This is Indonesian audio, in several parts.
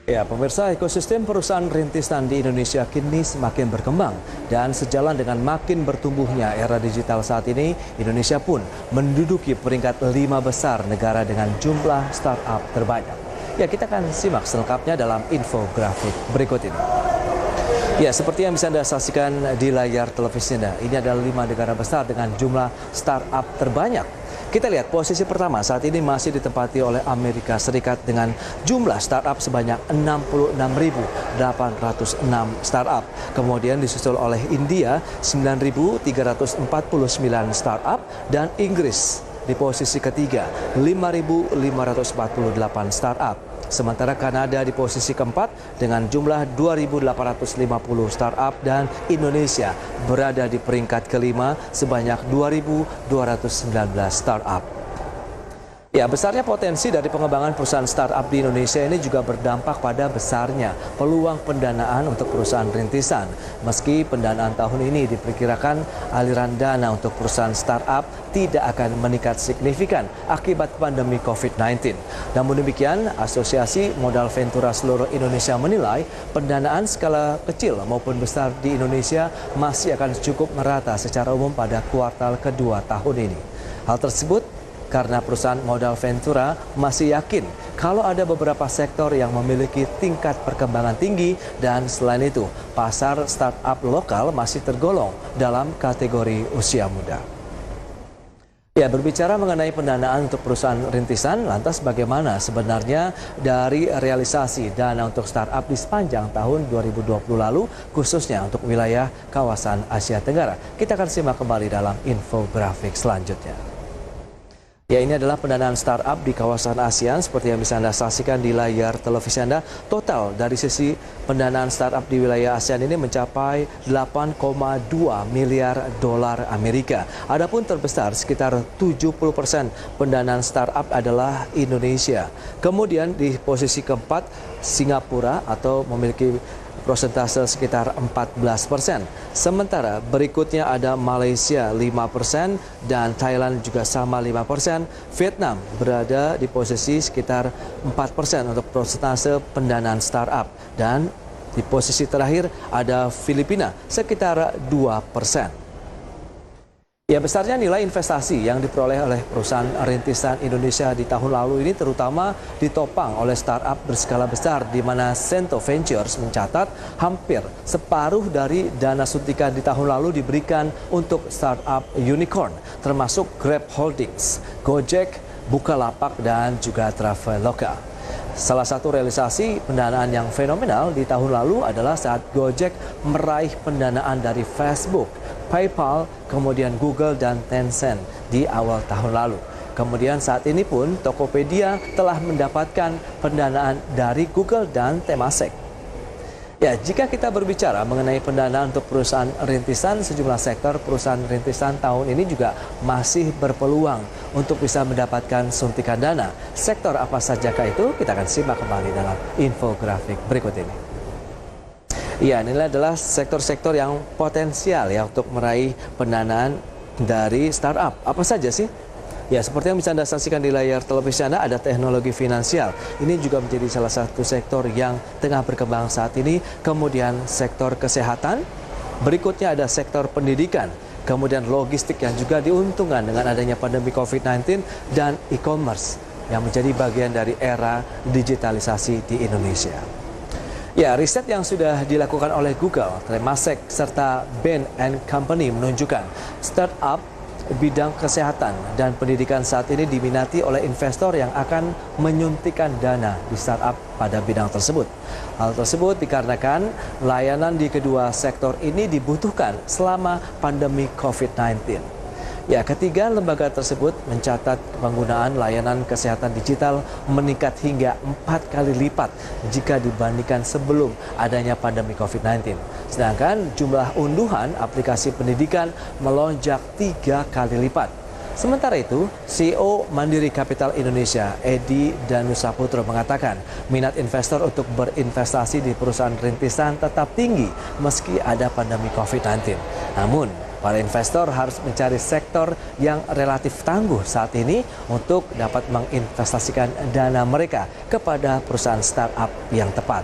Ya, pemirsa, ekosistem perusahaan rintisan di Indonesia kini semakin berkembang dan sejalan dengan makin bertumbuhnya era digital saat ini, Indonesia pun menduduki peringkat 5 besar negara dengan jumlah startup terbanyak. Ya, kita akan simak selengkapnya dalam infografik berikut ini. Ya, seperti yang bisa Anda saksikan di layar televisi Anda, ini adalah 5 negara besar dengan jumlah startup terbanyak. Kita lihat posisi pertama saat ini masih ditempati oleh Amerika Serikat dengan jumlah startup sebanyak 66.806 startup. Kemudian disusul oleh India 9.349 startup dan Inggris di posisi ketiga 5.548 startup. Sementara Kanada di posisi keempat dengan jumlah 2.850 startup dan Indonesia berada di peringkat kelima sebanyak 2.219 startup. Ya, besarnya potensi dari pengembangan perusahaan startup di Indonesia ini juga berdampak pada besarnya peluang pendanaan untuk perusahaan rintisan. Meski pendanaan tahun ini diperkirakan aliran dana untuk perusahaan startup tidak akan meningkat signifikan akibat pandemi COVID-19. Namun demikian, Asosiasi Modal Ventura Seluruh Indonesia menilai pendanaan skala kecil maupun besar di Indonesia masih akan cukup merata secara umum pada kuartal kedua tahun ini. Hal tersebut karena perusahaan modal Ventura masih yakin kalau ada beberapa sektor yang memiliki tingkat perkembangan tinggi dan selain itu pasar startup lokal masih tergolong dalam kategori usia muda. Ya, berbicara mengenai pendanaan untuk perusahaan rintisan, lantas bagaimana sebenarnya dari realisasi dana untuk startup di sepanjang tahun 2020 lalu, khususnya untuk wilayah kawasan Asia Tenggara? Kita akan simak kembali dalam infografik selanjutnya. Ya, ini adalah pendanaan startup di kawasan ASEAN seperti yang bisa Anda saksikan di layar televisi Anda. Total dari sisi pendanaan startup di wilayah ASEAN ini mencapai 8,2 miliar dolar Amerika. Adapun terbesar sekitar 70% pendanaan startup adalah Indonesia. Kemudian di posisi keempat Singapura atau memiliki prosentase sekitar 14%. Sementara berikutnya ada Malaysia 5% dan Thailand juga sama 5%. Vietnam berada di posisi sekitar 4% untuk prosentase pendanaan startup. Dan di posisi terakhir ada Filipina sekitar 2%. Ya, besarnya nilai investasi yang diperoleh oleh perusahaan rintisan Indonesia di tahun lalu ini terutama ditopang oleh startup berskala besar di mana Sento Ventures mencatat hampir separuh dari dana suntikan di tahun lalu diberikan untuk startup unicorn termasuk Grab Holdings, Gojek, Bukalapak dan juga Traveloka. Salah satu realisasi pendanaan yang fenomenal di tahun lalu adalah saat Gojek meraih pendanaan dari Facebook, PayPal, kemudian Google dan Tencent di awal tahun lalu. Kemudian saat ini pun Tokopedia telah mendapatkan pendanaan dari Google dan Temasek. Ya, jika kita berbicara mengenai pendanaan untuk perusahaan rintisan, sejumlah sektor perusahaan rintisan tahun ini juga masih berpeluang untuk bisa mendapatkan suntikan dana. Sektor apa sajakah itu? Kita akan simak kembali dalam infografik berikut ini. Ya, ini adalah sektor-sektor yang potensial ya untuk meraih pendanaan dari startup. Apa saja sih? Ya, seperti yang bisa Anda saksikan di layar televisi Anda, ada teknologi finansial. Ini juga menjadi salah satu sektor yang tengah berkembang saat ini. Kemudian sektor kesehatan, berikutnya ada sektor pendidikan, kemudian logistik yang juga diuntungkan dengan adanya pandemi COVID-19 dan e-commerce yang menjadi bagian dari era digitalisasi di Indonesia. Ya, riset yang sudah dilakukan oleh Google, Temasek, serta Bain & Company menunjukkan startup bidang kesehatan dan pendidikan saat ini diminati oleh investor yang akan menyuntikkan dana di startup pada bidang tersebut. Hal tersebut dikarenakan layanan di kedua sektor ini dibutuhkan selama pandemi COVID-19. Ya, ketiga lembaga tersebut mencatat penggunaan layanan kesehatan digital meningkat hingga 4 kali lipat jika dibandingkan sebelum adanya pandemi COVID-19. Sedangkan jumlah unduhan aplikasi pendidikan melonjak 3 kali lipat. Sementara itu, CEO Mandiri Capital Indonesia, Edi Danusaputro mengatakan minat investor untuk berinvestasi di perusahaan rintisan tetap tinggi meski ada pandemi COVID-19. Namun, Para investor harus mencari sektor yang relatif tangguh saat ini untuk dapat menginvestasikan dana mereka kepada perusahaan startup yang tepat.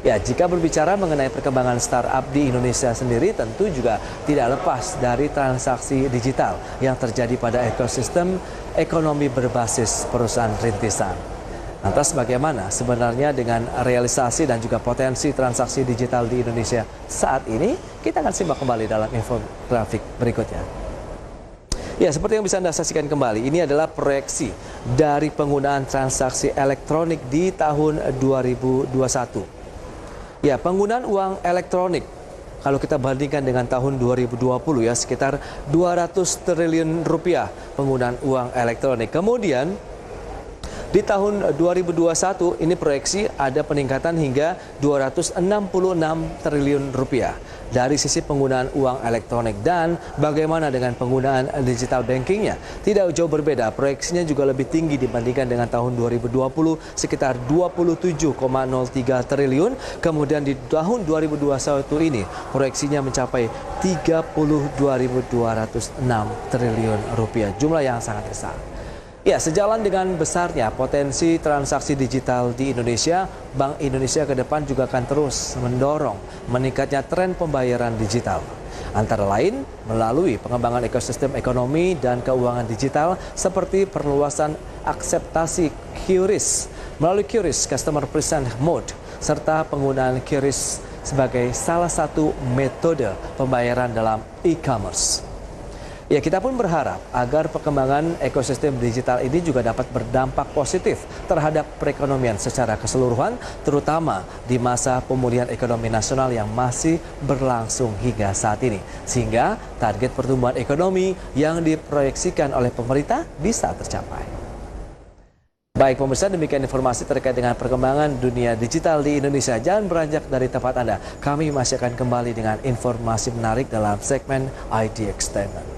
Ya, jika berbicara mengenai perkembangan startup di Indonesia sendiri, tentu juga tidak lepas dari transaksi digital yang terjadi pada ekosistem ekonomi berbasis perusahaan rintisan. Lantas bagaimana sebenarnya dengan realisasi dan juga potensi transaksi digital di Indonesia saat ini? Kita akan simak kembali dalam infografik berikutnya. Ya, seperti yang bisa Anda saksikan kembali, ini adalah proyeksi dari penggunaan transaksi elektronik di tahun 2021. Ya, penggunaan uang elektronik kalau kita bandingkan dengan tahun 2020 ya sekitar 200 triliun rupiah penggunaan uang elektronik. Kemudian di tahun 2021 ini proyeksi ada peningkatan hingga 266 triliun rupiah dari sisi penggunaan uang elektronik. Dan bagaimana dengan penggunaan digital bankingnya? Tidak jauh berbeda, proyeksinya juga lebih tinggi dibandingkan dengan tahun 2020 sekitar 27,03 triliun. Kemudian di tahun 2021 ini proyeksinya mencapai 32.206 triliun rupiah, jumlah yang sangat besar. Ya, sejalan dengan besarnya potensi transaksi digital di Indonesia, Bank Indonesia ke depan juga akan terus mendorong meningkatnya tren pembayaran digital. Antara lain melalui pengembangan ekosistem ekonomi dan keuangan digital seperti perluasan akseptasi QRIS melalui QRIS Customer Present Mode serta penggunaan QRIS sebagai salah satu metode pembayaran dalam e-commerce. Ya, kita pun berharap agar perkembangan ekosistem digital ini juga dapat berdampak positif terhadap perekonomian secara keseluruhan, terutama di masa pemulihan ekonomi nasional yang masih berlangsung hingga saat ini. Sehingga target pertumbuhan ekonomi yang diproyeksikan oleh pemerintah bisa tercapai. Baik pemirsa, demikian informasi terkait dengan perkembangan dunia digital di Indonesia. Jangan beranjak dari tempat Anda. Kami masih akan kembali dengan informasi menarik dalam segmen ID Extended.